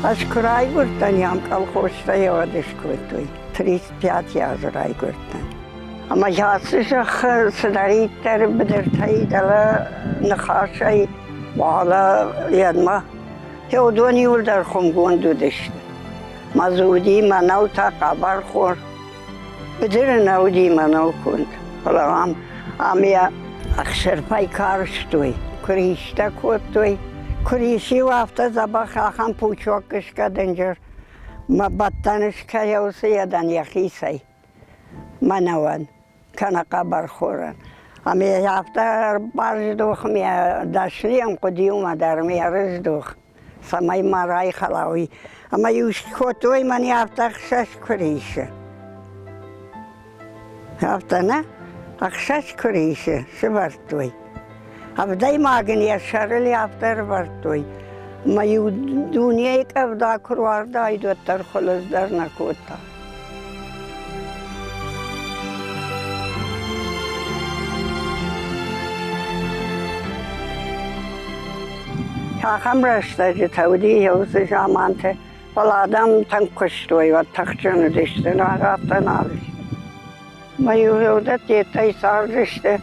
Ашкурай гуртан ям колхозта явадыш квитой. 35 рай гуртан. Ама ясышах садариттер бедертаи дала нахашай вала ядма. Теодони улдар خونگون دودشت. مزودی منو تا قبر خور. بدر نودی منو کند. حالا امیا اخشر پای کارش توی. کریشتا کود توی. کریشی وقتا زباخ آخام پوچوکش کدنجر. ما بدتنش که یوسی یدن یخیسی. منوان. کنه قبر خورن. امیا یافتا برز دوخ میا داشنیم قدیوم در میارز دوخ. سمای مرای خلاوی. اما یوش خوتوی من یافتا خشش کریشه. یافتا نه؟ خشش کریشه. شبرتوی. افدای ماگن یا شرل یافتا رو برتوی. ما یو دنیای که افدا کروارده ای دوتر خلص در نکوتا. آخام رشته جتودی یوز جامانته ولادم تنگ کشتوی و تخچون دشته نگفته نالش. ما یودت یه سال رشته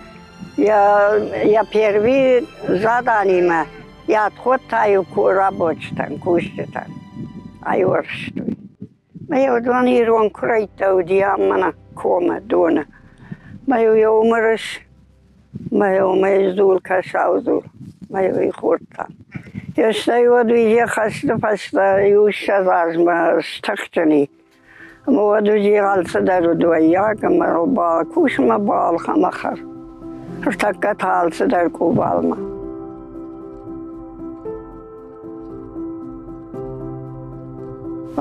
یا پیروی زدانی ما یاد خود تایو کورا بچتن کشتن ایورشتوی. ما یودانی رون کری تودی هم من کوم دونه. ما یومرش ما یومی زول کشاو زول ما یوی خوردم. یشتای ودویی خسته پسته یوش از ما استخدنی. ما ودویی غلط در دویا که ما با کوش ما بال خم آخر. ارتکت غلط در کوبال ما.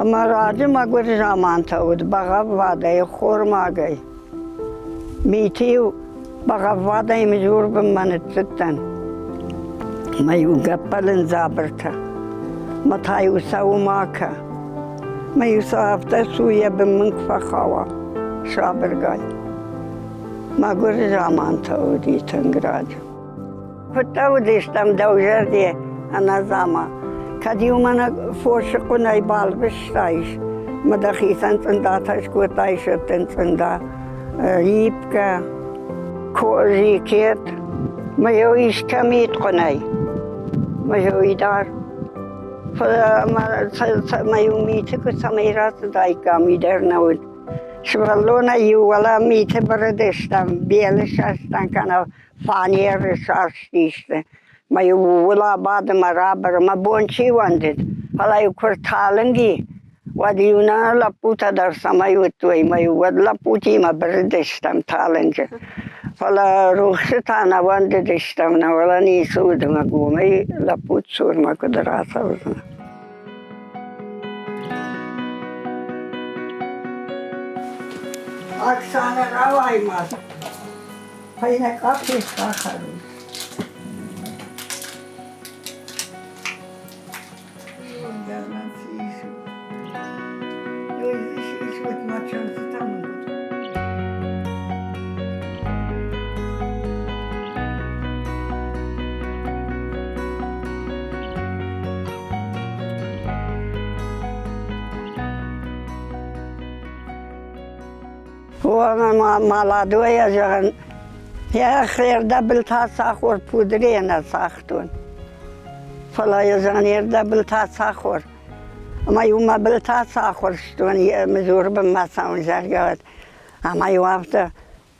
ما راجع ما گر زمان تود باغ وادای خور ماگی. میتیو باغ وادای مجور بمن تتن. ما یو گپلن زابرتا. ما تایو سو ماکا. ما یو سافته سویه بمنک فخوا. شابرگای. ما گر زمان تودی تنگراج. فتاو دیستم دوجر دی انا زما. کدیو من فوش کنای بال بشتایش. ما دخیسن تنداتش کوتایش تندا ریب که کوزی کیت. ما یو ایش کمیت کنای. ما یوی دار. ما یو میته که سمیرات دای کامی در نود. شبالونه یو ولا میته برداشتم بیلش هستن کنه فانیر شارشتیشته. ما یو ولا بعد مرابر ما بونچی وندید. حالا یو کرتالنگی و دیونا لپوتا در سمایو توی ما یو ود لپوتی ما برداشتم تالنج. حالا روخشتانه وندیدشتم نه ولا نیسود ما گومی لپوت سور ما کدراسه وزن. اکسانه روای ما. پایین کافی خواهد. و مالادوی جان یا خیر دبل تا ساخور پودری نساختون. فلای جانیر دبل تا ساخور. اما یوم دبل تا ساخورشتون مزور به مسام جرگاد. اما یوافته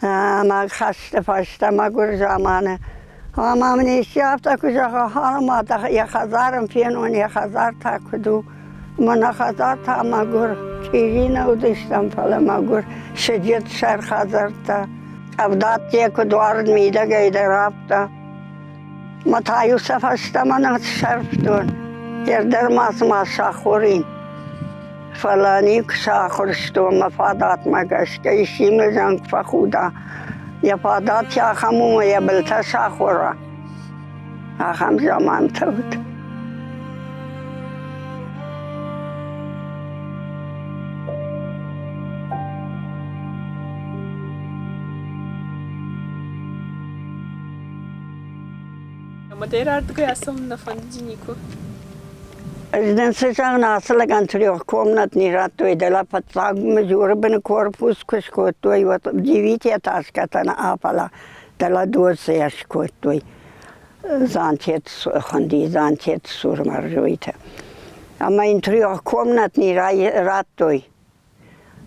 اما خسته فشته ما گر زمانه. اما منیش یافته کجا حال ما تا 1000 فینون 1000 تا کدو. من 1000 تا ما گر چیزی نودشتم فعلا ما گر شدید شرخ 1000 تا. افداد یک دوارد میده گیده رفته. ما تایو سفشته من شرفتون. در ماس ما شاخورین. فلانی که شاخورشتو مفادات مگشت که ایشی مزنگ فخودا. یا فادات یا خموم یا بلتا شاخورا. آخم زمان تود. Madeira do Goiás na fã de Nico. Rezidența nasıl gantrio komnatni ratoi de la patrag măsură bine corpus cu scotoi o divitia tasca na apala de la 20 scotoi zantet hondi zantet sur marjoite. Ama intrio komnatni ratoi.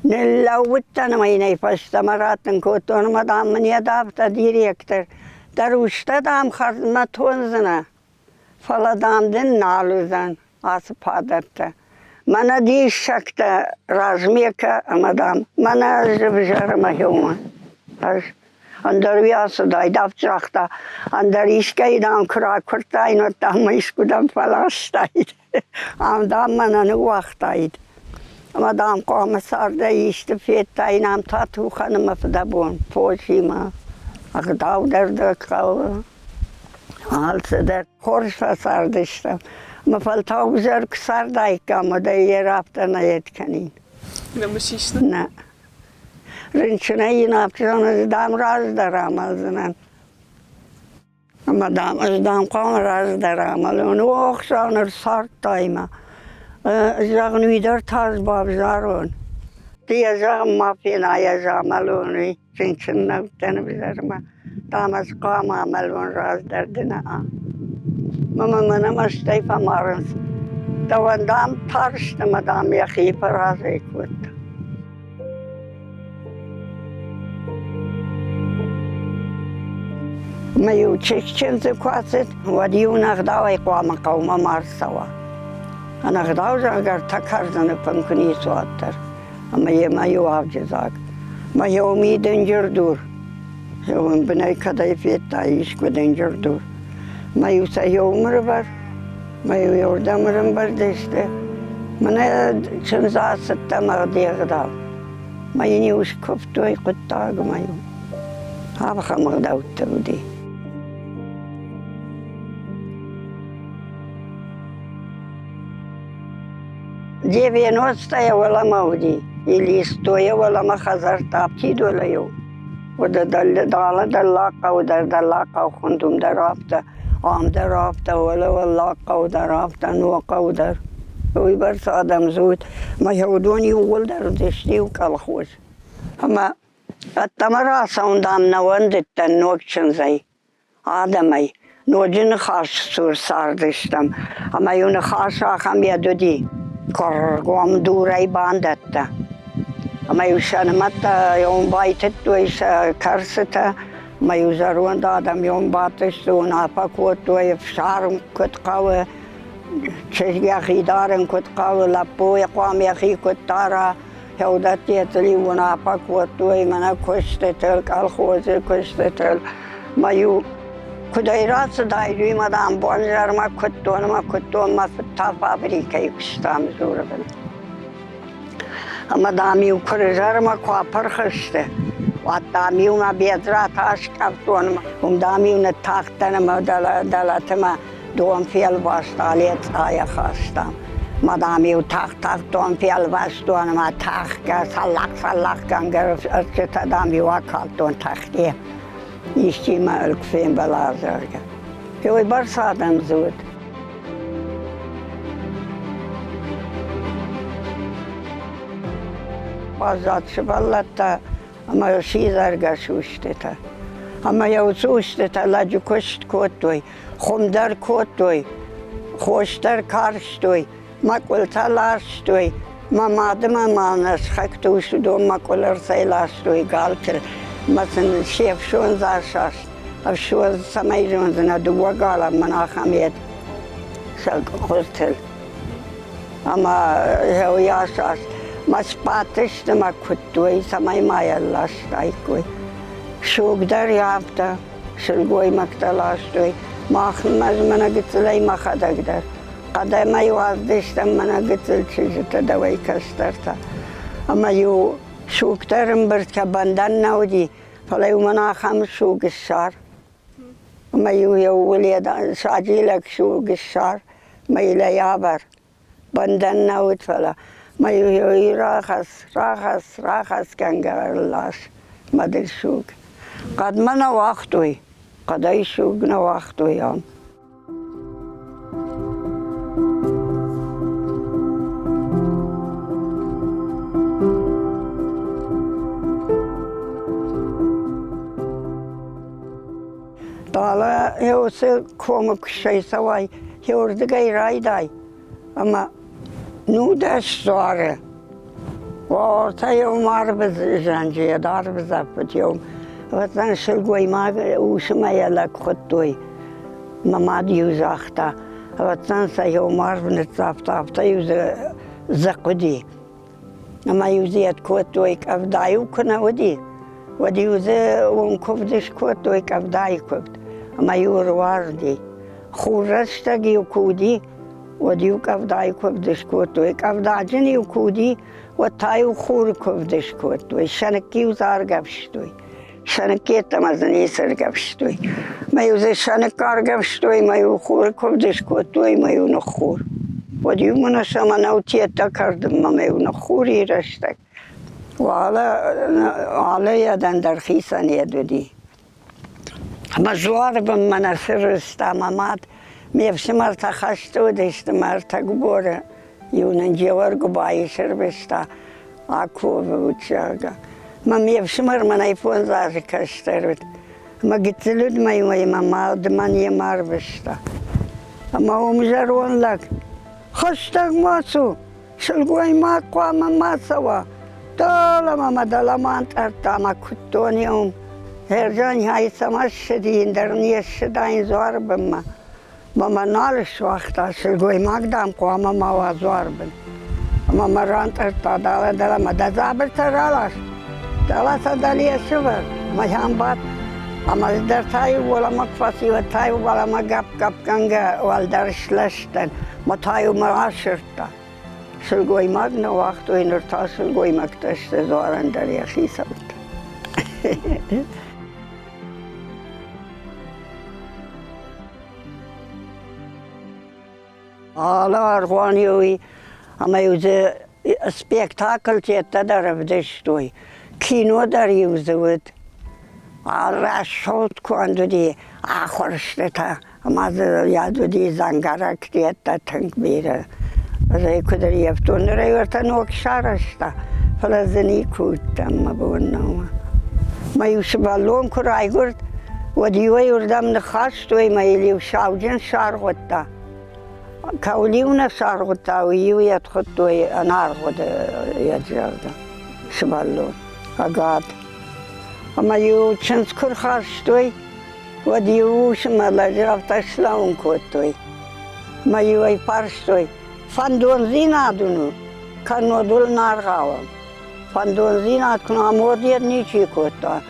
Ne lautan mai nei pasta maratan coton madam ne adapta director. Dar usta dam kharmatonzana. Fala dam den naluzan. Asă padărtă. Mana dișactă razmecă, madam. Mana jăbjără mă hiumă. Andar viasă dai davțachta. Andar iscai dam cracurtai no tam mai scudam falastait. Am dam mana nu wachtait. Madam comisar de işte fetai nam tatu hanımı da bun. Poșima. Agdau der kau. Alță der horsa sardıştım. Mă faltau zărc sardaica, mă de eraptă na etcanin. Ne mășiștă? Na. Râncina inapționă dam razdaram alzănan. Mă dam cum razdaram alun. Oxanır sartaima. Zag nu idar taz bab zaron. Tia zag mafina ya zamaluni. Râncina tene bizarma. Tamas qama amalun razdardina. Mama mana mastai pamarans. Tawandam tarshta madam yakhi parazay kut. Mayu chekchenze kwatset wadiu nagdawai qama qawma marsawa. Anagdaw agar takarzana pankuni suattar. Ama ye mayu avcezak. Mayu umidin jirdur. Yevin binay kadayfiyetta işkudin jirdur. Mayu sayomur var, mayu yordamırım var da işte. Bana çınza sıttama diye kadar. Mayu ni uş koptoy kuttag mayu. Ha bakamı da uttudi. Девяностая вала мауди, или стоя вала махазар тапти долаю. Oda dalla kauder dalla kaukundum darapta. Am darapta wala kaudarapta no kauder. Uybar sadam zut ma yaudoni uldar deshtiu kalkhos. Ama attamara saundam nawandettan nokchin zay. Adamay nojin khash sur sardishtam. Ama yun khasha kham yadudi. Korgom duray bandatta. Ama yuşanmatta yon baytet doyş karsıta. Ma yuzaruan da adam yon batış do napa kot doy şarm kot qawe. Çeşge xidarın kot qawe lapo yaqam yaxi kot tara. Yaudat yetli napa kot doy mana koştetel kalxoze koştetel. Ma yu kudayrat dayri madam bonjarma kot donma ta fabrika yustam zurabın. Ama damiu kurjarma kuapar khashte. Wat damiu ma biedra taş kaptonma. Damiu ne tahtana dalatma don fel vastaliyet aya khashtam. Madamiu taht don fel vastonma tahka sallak gangar archeta damiu akalton tahtiye. İşçima ölkfen balazarga. Yoy barsadan zut. Bazat şıballatta ama şizarga şuşteta. Ama yav şuşteta lacı koşt kotoy, xumdar kotoy, xoştar karştoy, makulta larştoy, mamadıma manas xaktuşu do makular saylaştoy galtır. Masın şef şun zarşaş, av şun samayjunzuna duva gala manahamiyet şal hostel. Ama yav yaşaş. Mas patıştı ma kuttuy samay mayallas aykoy. Şugdar yaptı, şulgoy maktalaştoy. Mahmaz mana gitslay mahadagdar. Qadamay vazdıştam mana gitsil çizita davay kastarta. Ama yu şugdarım bir bandan naudi. Falay mana kham şugishar. Ama yu wuliyada şacilak şugishar. Mayla yabar. Bandan naud fala. Mayu rakhas kangarlas madil shug. Qad mana waqtoy. Qaday shug na waqtoy am. Dala yoksa komik şey savay yordu gayrayday ama nudaş sonra orta yom arbiz janjiye darbiz apet yom vatan şilgoy mag uşma yalak khuttoy mama diyor zaxta vatan sa yom arbin tsafta yüz zaqdi ama yüziyet khuttoy kavdayu kana ودي وذا ونكفدش كوت ويكفداي كفد أما يور واردي خورشتاقي وكودي ودي وكفداي كفدش كوت ويكفداجني وكودي وتاي وخور كفدش كوت وشنكي وزار قبشتوي شنكي تمزني سر قبشتوي ما يوزي شنكار قبشتوي ما يخور كفدش كوت ما ينخور ودي منشما نوتي تكردم ما ينخوري رشتك وعلى يدن درخيصن يدودي مجوار بمناصر استعمامات ميفشمر تخشتو دشتمر تقبور يوننجيور قبايشر بشتا اكو بوچاگا ما ميفشمر من ايفون زاري كشتر ما قتلود ما يوي ما دمان يمار بشتا اما ومجرون لك خشتك ماسو شلقوي ما قوام ما سوا طالما ما دلمان ترتما كتونيوم هرجاني هاي سماش شدين درني الشدين زوار بما ما نالش وقتا شلقوي مقدام قواما ما وزوار بن اما مران ترتا دالا ما دزابر ترالاش دالا سدالي الشبر ما يام بات اما در تايو ولا مقفاسي وتايو ولا ما قب كنغا والدرش لشتن ما تايو مراشرتا شلقوي ماغنا وقت وينرتا شلقوي مكتشت زوارن در يخي سبت آلا أرغوانيوي أما يوزي سبيكتاكل تيتا در بدشتوي كينو در يوزود على شوت كواندو دي آخرشتا أما يادو دي زنگارك تيتا تنكبيرة زي كدر يفتون ريورتن وكشارشتا فلازني كوتم مبوناما ما يوشبالون كراي قرد وديوه يردم نخاشتوي ما يليو شاوجن شارغوتا كاوليونا شارغوتا ويو يدخطوي انار غد يجرد شبالون اقاد اما يو چنسكر خاشتوي وديو شمالا جرافتا شلاون كوتوي ما يو اي پارشتوي فندون زينات دونو كانو دول نارغاوم فندون زينات كنا مودير نيچي كوتا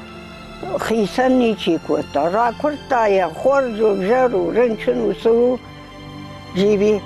خيسن نيچي كوتا راكورتا يا خورجو بجرو رنچنو سو جيبي